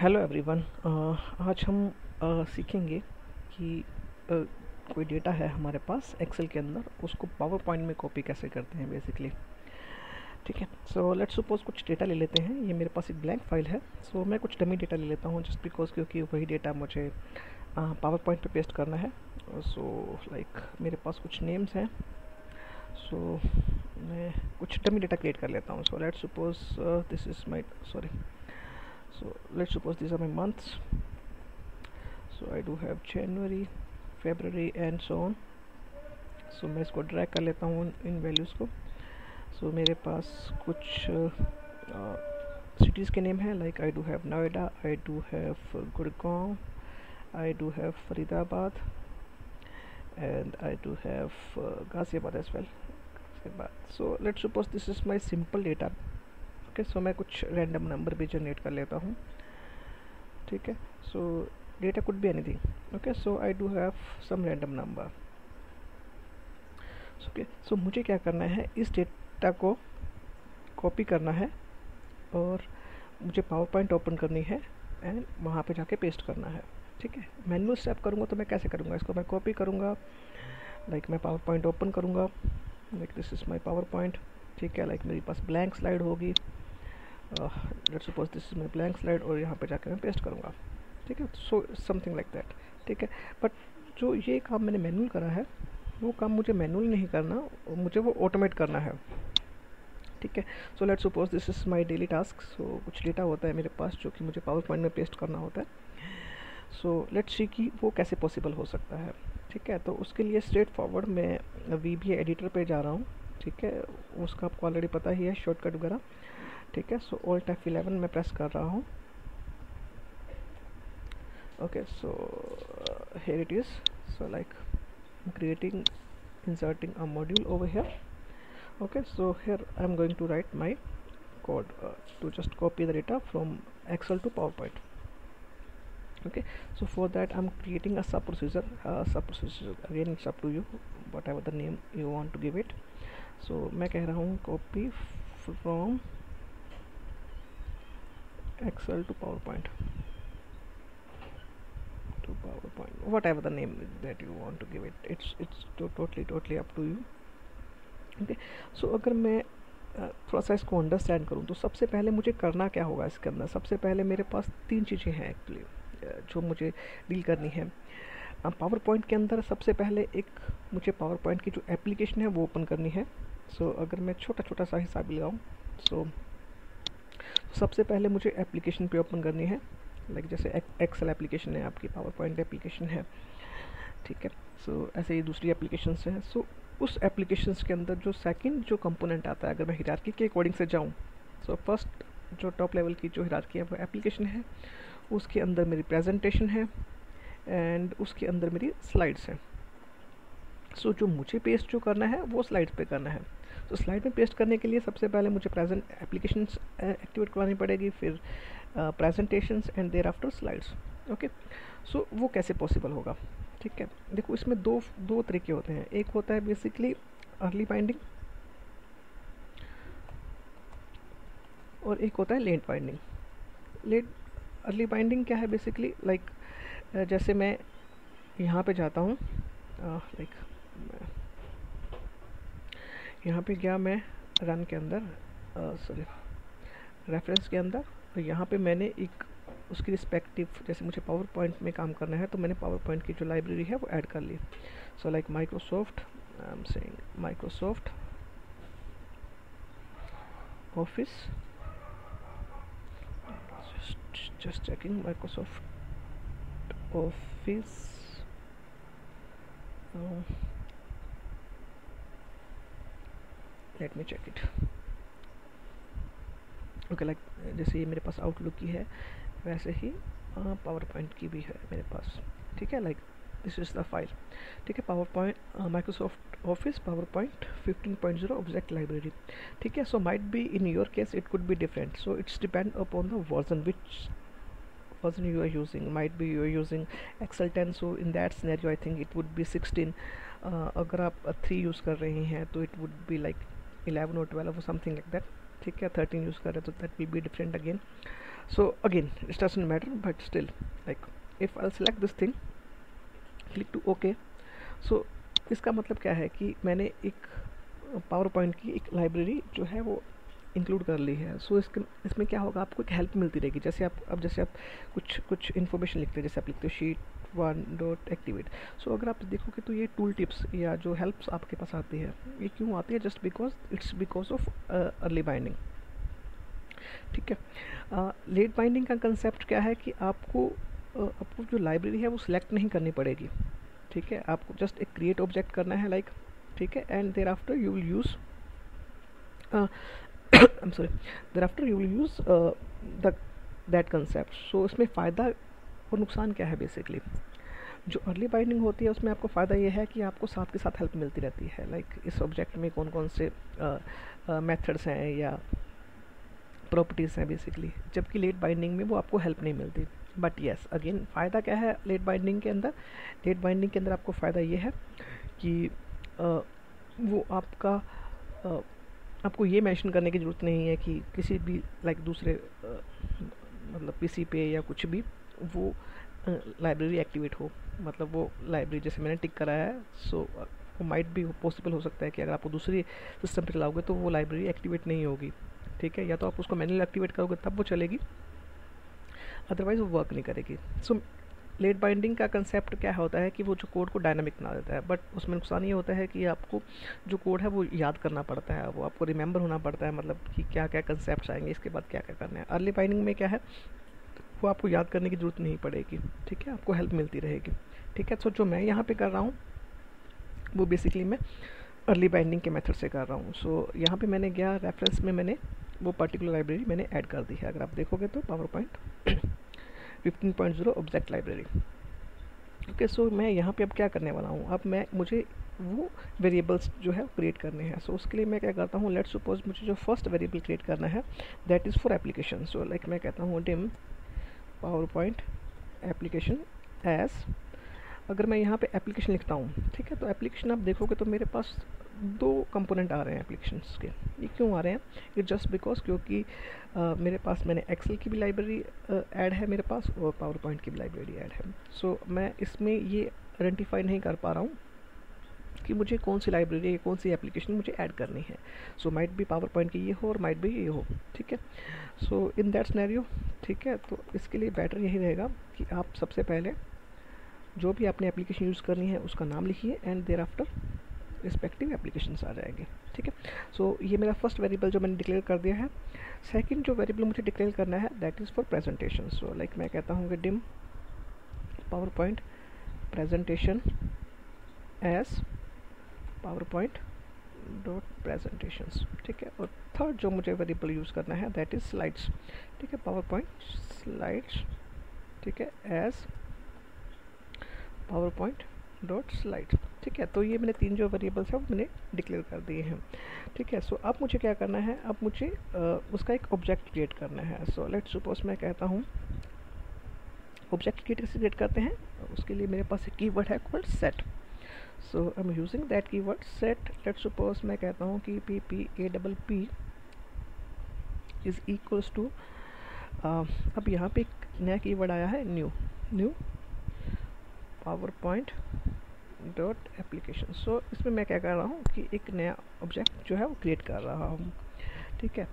Hello everyone. आज हम सीखेंगे कि कोई डेटा है हमारे पास एक्सेल के अंदर, उसको पावर पॉइंट में कॉपी कैसे करते हैं बेसिकली। ठीक है, सो लेट्स सपोज कुछ डेटा ले लेते हैं। ये मेरे पास एक ब्लैंक फाइल है। सो मैं कुछ डमी डेटा ले लेता हूँ जस्ट बिकॉज, क्योंकि वही डेटा मुझे पावर पॉइंट पे पेस्ट करना है। सो लाइक मेरे पास कुछ नेम्स हैं। सो मैं कुछ डमी डेटा क्रिएट कर लेता हूँ। सो let's suppose this is my sorry so let's suppose these are my months. So I do have January, February and so on. So मैं इसको ड्रैग कर लेता हूँ इन वैल्यूज़ को। So मेरे पास कुछ सिटीज़ के नेम हैं, like I do have Noida, I do have Gurgaon, I do have Faridabad and I do have Ghaziabad as well. So let's suppose this is my simple data. Okay, so मैं कुछ random number भी generate कर लेता हूँ। ठीक है, so data could be anything. Okay, so I do have some random number. Okay, so मुझे क्या करना है, इस डेटा को कॉपी करना है और मुझे पावर पॉइंट ओपन करनी है एंड वहाँ पे जाके पेस्ट करना है। ठीक है, मैनुअल स्टेप करूँगा तो मैं कैसे करूँगा, इसको मैं कॉपी करूँगा, लाइक मैं पावर पॉइंट ओपन करूँगा, like this is my power point. ठीक है, लाइक मेरे पास ब्लैंक स्लाइड होगी, let's suppose this is my blank slide, और यहाँ पे जाकर मैं पेस्ट करूँगा। ठीक है, सो समथिंग लाइक दैट। ठीक है, बट जो ये काम मैंने मैनुअल करा है वो काम मुझे मैनुअल नहीं करना, मुझे वो ऑटोमेट करना है। ठीक है, so let's suppose this is my daily task. So कुछ डेटा होता है मेरे पास जो कि मुझे पावर पॉइंट में पेस्ट करना होता है। सो लेट्स सी कि वो कैसे पॉसिबल हो सकता है। ठीक है, तो उसके लिए स्ट्रेट फॉरवर्ड मैं VBA एडिटर पे जा रहा हूँ। ठीक है, उसका आपको ऑलरेडी पता ही है, शॉर्टकट वगैरह। ठीक है, सो Alt F11 मैं प्रेस कर रहा हूँ। Okay, so here it is. So like creating, inserting a module over here. Okay, so here I'm going to write my code to just copy the data from Excel to PowerPoint. Okay, so for that I'm creating a sub procedure. Again it's up to you, whatever the name you want to give it. So मैं कह रहा हूँ copy from Excel to PowerPoint, whatever the name that you want to give it. It's totally up to you. Okay, so अगर मैं थोड़ा सा इसको understand करूँ तो सबसे पहले मुझे करना क्या होगा इसके अंदर। सबसे पहले मेरे पास 3 चीज़ें हैं एक्चुअली जो मुझे डील करनी है पावर पॉइंट के अंदर। सबसे पहले एक मुझे पावर पॉइंट की जो एप्लीकेशन है वो ओपन करनी है। सो अगर मैं छोटा सा हिसाब भी लगाऊँ, सो सबसे पहले मुझे एप्लीकेशन पे ओपन करनी है, लाइक जैसे एक्सेल एप्लीकेशन है, आपकी पावर पॉइंट एप्लीकेशन है। ठीक है, सो ऐसे ही दूसरी एप्लीकेशंस हैं। सो उस एप्लीकेशंस के अंदर जो सेकंड जो कंपोनेंट आता है, अगर मैं हिरार्की के अकॉर्डिंग से जाऊँ, सो फर्स्ट जो टॉप लेवल की जो हिरार्की है वो एप्लीकेशन है, उसके अंदर मेरी प्रेजेंटेशन है एंड उसके अंदर मेरी स्लाइड्स हैं। सो जो मुझे पेस्ट जो करना है वो स्लाइड्स पे करना है। तो स्लाइड में पेस्ट करने के लिए सबसे पहले मुझे प्रेजेंट एप्लीकेशंस एक्टिवेट करवानी पड़ेगी, फिर presentations and thereafter slides. Okay, so वो कैसे पॉसिबल होगा। ठीक है, देखो इसमें दो तरीके होते हैं। एक होता है बेसिकली अर्ली बाइंडिंग और एक होता है लेट बाइंडिंग। अर्ली बाइंडिंग क्या है बेसिकली, लाइक जैसे मैं यहाँ पे जाता हूँ, लाइक यहाँ पे गया मैं रन के अंदर, सॉरी रेफरेंस के अंदर, तो यहाँ पे मैंने एक उसकी रिस्पेक्टिव, जैसे मुझे पावर पॉइंट में काम करना है तो मैंने पावर पॉइंट की जो लाइब्रेरी है वो ऐड कर ली। So like Microsoft, I am saying Microsoft Office, just checking Microsoft Office, let me check it. Okay, like जैसे ये मेरे पास आउटलुक की है वैसे ही पावर पॉइंट की भी है मेरे पास। ठीक है, like this is the file. ठीक है, power point Microsoft office power point 15.0 object library. ठीक है, so might be in your case it could be different, so it's depend upon the version which version you are using. Might be you are using Excel 10, so in that scenario I think it would be 16. अगर आप 3 use कर रहे हैं तो it would be like 11 or 12 or something like that. ठीक है, 13 use कर रहे हैं तो that will be different again. So again, it doesn't matter, but still, like if I'll select this thing, click to OK. So इसका मतलब क्या है कि मैंने एक पावर पॉइंट की एक लाइब्रेरी जो है वो इंक्लूड कर ली है. सो इसमें क्या होगा, आपको एक हेल्प मिलती रहेगी. जैसे आप कुछ इन्फॉर्मेशन लिखते हैं, जैसे आप लिखते हो शीट 1.activate. सो अगर आप देखोगे तो ये टूल टिप्स या जो हेल्प्स आपके पास आती है, ये क्यों आती है? Just because of early binding. ठीक है. लेट बाइंडिंग का कंसेप्ट क्या है कि आपको जो लाइब्रेरी है वो सिलेक्ट नहीं करनी पड़ेगी. ठीक है, आपको जस्ट एक क्रिएट ऑब्जेक्ट करना है, लाइक. ठीक है, and thereafter you will use I'm sorry, thereafter you will use that concept. So इसमें फ़ायदा और नुकसान क्या है बेसिकली? जो अर्ली बाइंडिंग होती है उसमें आपको फ़ायदा ये है कि आपको साथ के साथ हेल्प मिलती रहती है, लाइक इस ऑब्जेक्ट में कौन कौन से मेथड्स हैं या प्रॉपर्टीज़ हैं बेसिकली, जबकि लेट बाइंडिंग में वो आपको हेल्प नहीं मिलती. बट येस, अगेन फ़ायदा क्या है लेट बाइंडिंग के अंदर? लेट बाइंडिंग के अंदर आपको फ़ायदा ये है कि वो आपको ये मेंशन करने की ज़रूरत नहीं है कि किसी भी लाइक दूसरे मतलब पीसी पे या कुछ भी वो लाइब्रेरी एक्टिवेट हो. मतलब वो लाइब्रेरी जैसे मैंने टिक करा है, सो वो माइट भी पॉसिबल हो सकता है कि अगर आप दूसरी सिस्टम पे चलाओगे तो वो लाइब्रेरी एक्टिवेट नहीं होगी. ठीक है, या तो आप उसको मैनुअली एक्टिवेट करोगे तब वो चलेगी, अदरवाइज़ वो वर्क नहीं करेगी. सो लेट बाइंडिंग का कंसेप्ट क्या होता है कि वो जो कोड को डायनामिक बना देता है, बट उसमें नुकसान ये होता है कि आपको जो कोड है वो याद करना पड़ता है, वो आपको रिमेंबर होना पड़ता है, मतलब कि क्या क्या कंसेप्ट आएंगे, इसके बाद क्या क्या करना है. अर्ली बाइंडिंग में क्या है, वो आपको याद करने की ज़रूरत नहीं पड़ेगी. ठीक है, आपको हेल्प मिलती रहेगी. ठीक है, सो जो मैं यहाँ पे कर रहा हूँ वो बेसिकली मैं अर्ली बाइंडिंग के मेथड से कर रहा हूँ. सो यहाँ पे मैंने गया रेफरेंस में, मैंने वो पर्टिकुलर लाइब्रेरी मैंने ऐड कर दी है. अगर आप देखोगे तो PowerPoint 15.0 object library. Okay, so मैं यहाँ पे अब क्या करने वाला हूँ, अब मुझे वो वेरिएबल्स जो है क्रिएट करने हैं. सो उसके लिए मैं क्या करता हूँ, लेट्स सपोज मुझे जो फर्स्ट वेरिएबल क्रिएट करना है that is for application. So like मैं कहता हूँ dim PowerPoint application as. अगर मैं यहाँ पे एप्लीकेशन लिखता हूँ, ठीक है, तो एप्लीकेशन आप देखोगे तो मेरे पास दो कंपोनेंट आ रहे हैं एप्लीकेशंस के. ये क्यों आ रहे हैं? ये जस्ट बिकॉज क्योंकि मेरे पास मैंने एक्सेल की भी लाइब्रेरी ऐड है मेरे पास, और पावर पॉइंट की भी लाइब्रेरी ऐड है. सो मैं इसमें ये आइडेंटिफाई नहीं कर पा रहा हूँ कि मुझे कौन सी लाइब्रेरी, कौन सी एप्लीकेशन मुझे ऐड करनी है. सो माइट भी पावर पॉइंट की ये हो और माइट भी ये हो. ठीक है, सो इन दैट सिनेरियो, ठीक है, तो इसके लिए बेटर यही रहेगा कि आप सबसे पहले जो भी आपने एप्लीकेशन यूज़ करनी है उसका नाम लिखिए and thereafter respective applications आ जाएंगे. ठीक है, सो ये मेरा फर्स्ट वेरिएबल जो मैंने डिक्लेयर कर दिया है. सेकंड जो वेरिएबल मुझे डिक्लेयर करना है that is for presentation. So like मैं कहता हूँ कि dim PowerPoint presentation as PowerPoint dot presentations. ठीक है, और थर्ड जो मुझे वेरिएबल यूज़ करना है दैट इज़ स्लाइड्स. ठीक है, पावर पॉइंट स्लाइड्स. ठीक है, as PowerPoint dot slide. ठीक है, तो ये मैंने तीन जो वेरिएबल्स हैं वो मैंने डिक्लेयर कर दिए हैं. ठीक है, सो अब मुझे क्या करना है, अब मुझे उसका एक ऑब्जेक्ट क्रिएट करना है. सो लेट्स सपोज मैं कहता हूँ ऑब्जेक्ट क्रिएट करते हैं. उसके लिए मेरे पास एक कीवर्ड है called set. So I am using that keyword set. Let's suppose मैं कहता हूँ कि PPAPP इज इक्वल्स टू, अब यहाँ पे एक नया कीवर्ड आया है new PowerPoint dot application. So इसमें मैं क्या कर रहा हूँ कि एक नया ऑब्जेक्ट जो है वो क्रिएट कर रहा हूँ. ठीक है,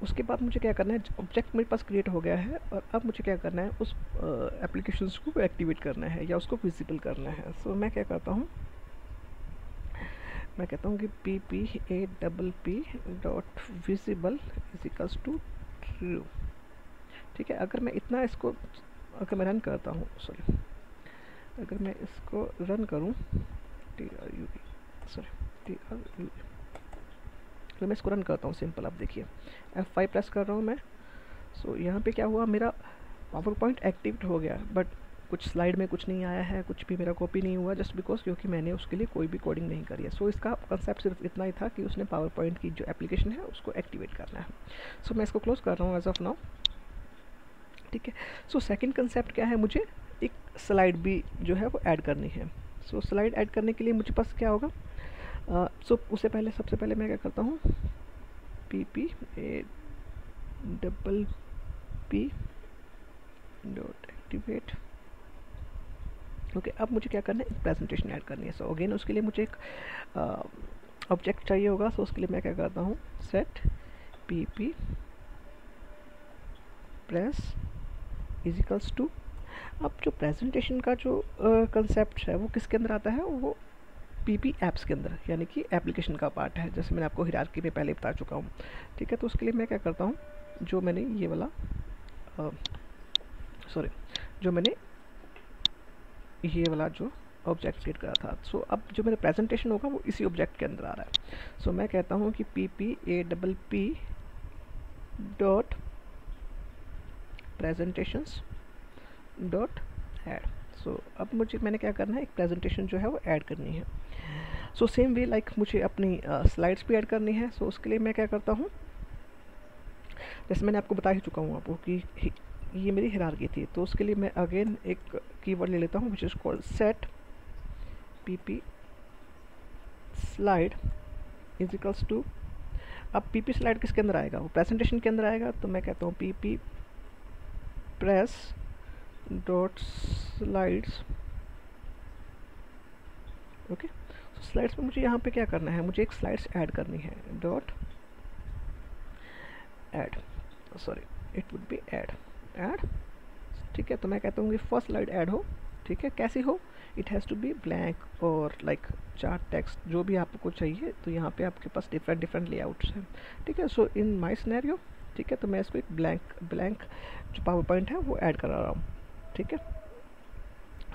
उसके बाद मुझे क्या करना है, ऑब्जेक्ट मेरे पास क्रिएट हो गया है और अब मुझे क्या करना है, उस एप्लीकेशंस को एक्टिवेट करना है या उसको विजिबल करना है. सो मैं क्या करता हूँ, मैं कहता हूँ कि PPAPP dot visible is equals to true. ठीक है, अगर मैं इतना इसको अगर मैं रन करता हूँ, सॉरी, अगर मैं इसको रन करूँ तो मैं इसको रन करता हूँ सिंपल. आप देखिए F5 प्रेस कर रहा हूँ मैं. सो यहाँ पे क्या हुआ, मेरा पावर पॉइंट एक्टिवेट हो गया, बट कुछ स्लाइड में कुछ नहीं आया है, कुछ भी मेरा कॉपी नहीं हुआ, जस्ट बिकॉज क्योंकि मैंने उसके लिए कोई भी कोडिंग नहीं करी है. सो इसका कंसेप्ट सिर्फ इतना ही था कि उसने पावर पॉइंट की जो एप्लीकेशन है उसको एक्टिवेट करना है. सो मैं इसको क्लोज कर रहा हूँ एज ऑफ नाउ. ठीक है, सो सेकंड कंसेप्ट क्या है, मुझे एक स्लाइड भी जो है वो ऐड करनी है. सो स्लाइड ऐड करने के लिए मुझे पास क्या होगा, सो उससे पहले सबसे पहले मैं क्या करता हूँ, PPAPP P dot activate. Okay, अब मुझे क्या करना है, एक प्रेजेंटेशन ऐड करनी है। सो अगेन उसके लिए मुझे एक ऑब्जेक्ट चाहिए होगा। सो उसके लिए मैं क्या करता हूँ, set P P press equals to. अब जो प्रेजेंटेशन का जो कंसेप्ट है वो किसके अंदर आता है, वो पीपी एप्स के अंदर, यानी कि एप्लीकेशन का पार्ट है, जैसे मैंने आपको हिरार्की में पहले बता चुका हूँ। ठीक है, तो उसके लिए मैं क्या करता हूँ, जो मैंने ये वाला जो मैंने ये वाला जो ऑब्जेक्ट क्रिएट करा था, सो अब जो मेरा प्रेजेंटेशन होगा वो इसी ऑब्जेक्ट के अंदर आ रहा है। सो मैं कहता हूँ कि P P A double P dot presentations dot add. So अब मैंने क्या करना है, एक प्रेजेंटेशन जो है वो ऐड करनी है। सो सेम वे लाइक मुझे अपनी स्लाइड्स भी ऐड करनी है। सो उसके लिए मैं क्या करता हूँ, जैसे मैंने आपको बता ही चुका हूँ आपको कि ये मेरी हिरार्की थी, तो उसके लिए मैं अगेन एक कीवर्ड ले लेता हूँ which is called set PP slide is equals to. अब पीपी स्लाइड किसके अंदर आएगा, वो प्रेजेंटेशन के अंदर आएगा, तो मैं कहता हूँ PP press dot slides. Okay, तो स्लाइड्स में मुझे यहाँ पे क्या करना है, मुझे एक स्लाइड्स ऐड करनी है, dot add, sorry it would be add. ठीक है, तो मैं कहता हूँ कि फर्स्ट स्लाइड ऐड हो। ठीक है, कैसी हो, it has to be blank और लाइक चार्ट टेक्स्ट जो भी आपको चाहिए। तो यहाँ पे आपके पास डिफरेंट लेआउट्स हैं। ठीक है, सो इन माय सिनेरियो, ठीक है, तो मैं इसको एक ब्लैंक जो पावर पॉइंट है वो ऐड करा रहा हूँ। ठीक है,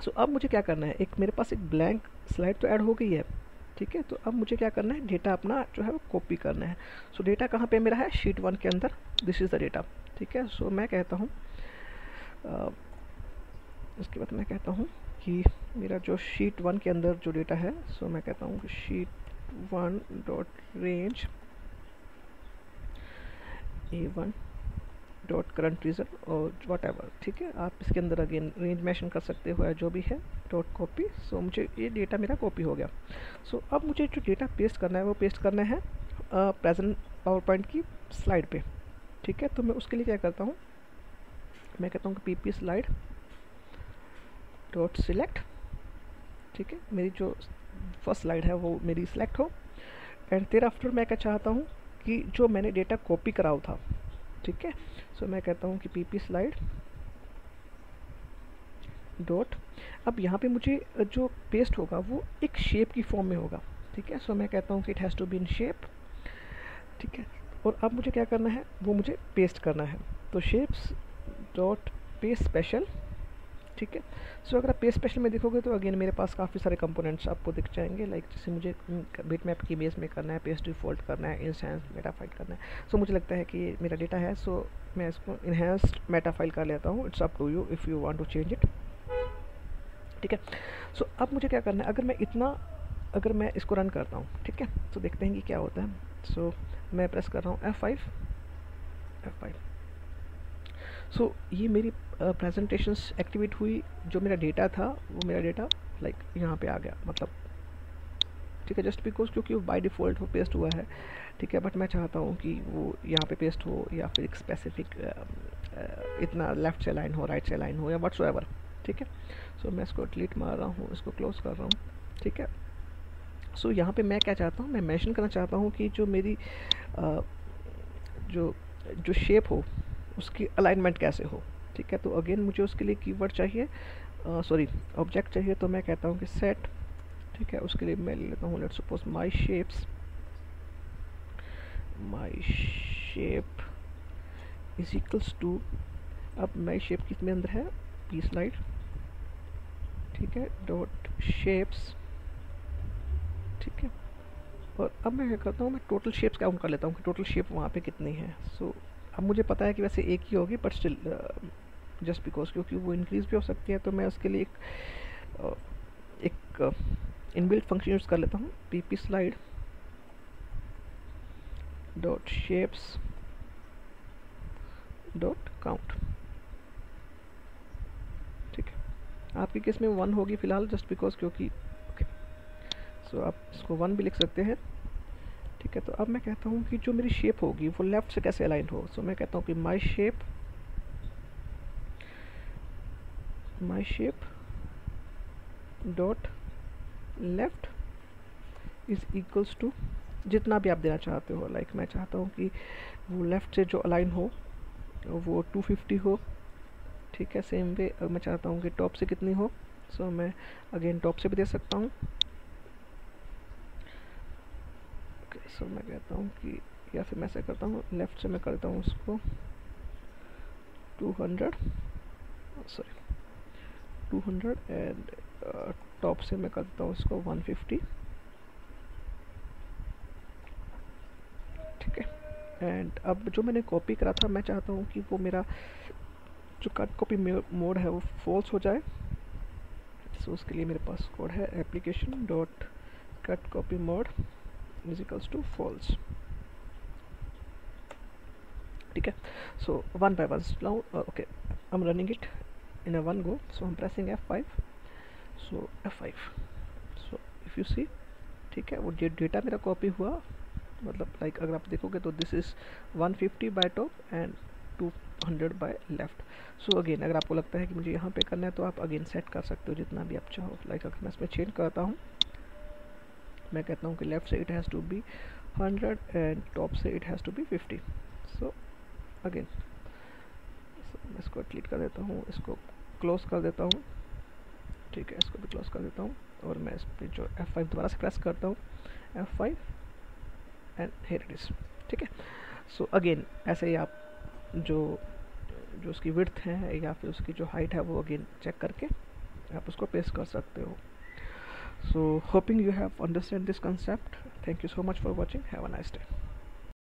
सो अब मुझे क्या करना है, एक मेरे पास एक ब्लैंक स्लाइड तो ऐड हो गई है। ठीक है, तो अब मुझे क्या करना है, डेटा अपना जो है वो कॉपी करना है। सो डेटा कहाँ पे मेरा है, शीट 1 के अंदर, दिस इज़ द डेटा। ठीक है, सो मैं कहता हूँ इसके बाद मैं कहता हूँ कि मेरा जो शीट 1 के अंदर जो डेटा है, सो मैं कहता हूँ कि sheet 1 dot range A1 dot current region और वट एवर। ठीक है, आप इसके अंदर अगेन रेंज मेंशन कर सकते हो या जो भी है, डॉट कॉपी। सो मुझे ये डेटा मेरा कॉपी हो गया। सो अब मुझे जो डेटा पेस्ट करना है वो पेस्ट करना है प्रेजेंट पावर पॉइंट की स्लाइड पे। ठीक है, तो मैं उसके लिए क्या करता हूँ, मैं कहता हूँ कि पीपी स्लाइड डॉट सिलेक्ट। ठीक है, मेरी जो फर्स्ट स्लाइड है वो मेरी सिलेक्ट हो। एंड देयर आफ्टर मैं क्या चाहता हूँ कि जो मैंने डेटा कॉपी कराया था, ठीक है, सो मैं कहता हूँ कि पीपी स्लाइड डॉट, अब यहाँ पे मुझे जो पेस्ट होगा वो एक शेप की फॉर्म में होगा। ठीक है, सो मैं कहता हूँ कि it has to be in shape. ठीक है, और अब मुझे क्या करना है, वो मुझे पेस्ट करना है। तो शेप्स डॉट पेस्ट स्पेशल। ठीक है, सो अगर आप पेस्ट स्पेशल में देखोगे तो अगेन मेरे पास काफ़ी सारे कंपोनेंट्स आपको दिख जाएंगे। लाइक जैसे मुझे बिटमैप की बेस में करना है, पेस्ट डिफ़ॉल्ट करना है, इंस्टेंस मेटाफाइल करना है। सो मुझे लगता है कि ये मेरा डेटा है, सो मैं इसको इन्हेंस्ड मेटाफाइल कर लेता हूँ। It's up to you if you want to change it. ठीक है, सो अब मुझे क्या करना है, अगर मैं इसको रन करता हूँ, ठीक है, तो देखते हैं कि क्या होता है। सो मैं प्रेस कर रहा हूँ F5। सो ये मेरी प्रेजेंटेशंस एक्टिवेट हुई। जो मेरा डेटा था वो मेरा डेटा लाइक यहाँ पे आ गया, मतलब ठीक है, जस्ट बिकॉज क्योंकि वो बाय डिफ़ॉल्ट वो पेस्ट हुआ है। ठीक है, बट मैं चाहता हूँ कि वो यहाँ पे पेस्ट हो या फिर एक स्पेसिफिक इतना लेफ्ट से लाइन हो, राइट से लाइन हो या व्हाट्सएवर। ठीक है, सो मैं इसको डिलीट मार रहा हूँ, इसको क्लोज कर रहा हूँ। ठीक है, सो यहाँ पे मैं क्या चाहता हूँ, मैं मेंशन करना चाहता हूँ कि जो मेरी जो शेप हो उसकी अलाइनमेंट कैसे हो। ठीक है, तो अगेन मुझे उसके लिए कीवर्ड चाहिए, सॉरी ऑब्जेक्ट चाहिए। तो मैं कहता हूँ कि सेट, ठीक है, उसके लिए मैं ले लेता हूँ let's suppose my shape is equals to, अब माय शेप किसमें अंदर है, पी स्लाइड। ठीक है, डॉट शेप्स। ठीक है, और अब मैं क्या करता हूँ, मैं टोटल शेप्स काउंट कर लेता हूँ कि टोटल शेप वहाँ पे कितनी है। सो अब मुझे पता है कि वैसे एक ही होगी, बट स्टिल जस्ट बिकॉज क्योंकि वो इंक्रीज भी हो सकती है, तो मैं उसके लिए एक इनबिल्ट फंक्शन यूज़ कर लेता हूँ, PP slide dot shapes dot count. ठीक है, आपकी केस में 1 होगी फिलहाल, जस्ट बिकॉज क्योंकि ओके, सो आप इसको 1 भी लिख सकते हैं। ठीक है, तो अब मैं कहता हूँ कि जो मेरी शेप होगी वो लेफ़्ट से कैसे अलाइन हो। सो मैं कहता हूँ कि my shape my shape dot left is equals to जितना भी आप देना चाहते हो। लाइक मैं चाहता हूँ कि वो लेफ़्ट से जो अलाइन हो वो 250 हो, ठीक है। सेम वे मैं चाहता हूँ कि टॉप से कितनी हो, सो मैं अगेन टॉप से भी दे सकता हूँ। सो मैं कहता हूँ कि या फिर मैं ऐसा करता हूँ लेफ़्ट से मैं करता हूँ उसको 200 एंड टॉप से मैं करता हूँ इसको 150, ठीक है। एंड अब जो मैंने कॉपी करा था मैं चाहता हूँ कि वो मेरा जो कट कॉपी मोड है वो फॉल्स हो जाए। सो उसके लिए मेरे पास कोड है application dot cut copy mode is equals to false, ठीक है। So one by one now okay I am running it in a one go. So I am pressing F5, so F5, so if you see, ठीक है, वो data मेरा copy हुआ। मतलब like अगर आप देखोगे तो this is 150 by top and 200 by left. So again अगर आपको लगता है कि मुझे यहाँ पे करना है तो आप अगेन सेट कर सकते हो जितना भी आप चाहो। लाइक अगर मैं इसमें चेंज करता हूँ, मैं कहता हूँ कि लेफ़्ट से it has to be 100 and top से it has to be 50। So again मैं इसको डिलीट कर देता हूँ, इसको क्लोज कर देता हूँ, ठीक है, इसको भी क्लोज कर देता हूँ और मैं इस पर जो F5 दोबारा से प्रेस करता हूँ, F5 and here it is, ठीक है। सो अगेन ऐसे ही आप जो जो उसकी विड्थ है या फिर उसकी जो हाइट है वो अगेन चेक करके आप उसको पेस्ट कर सकते हो। सो hoping you have understand this concept. Thank you so much for watching, have a nice day.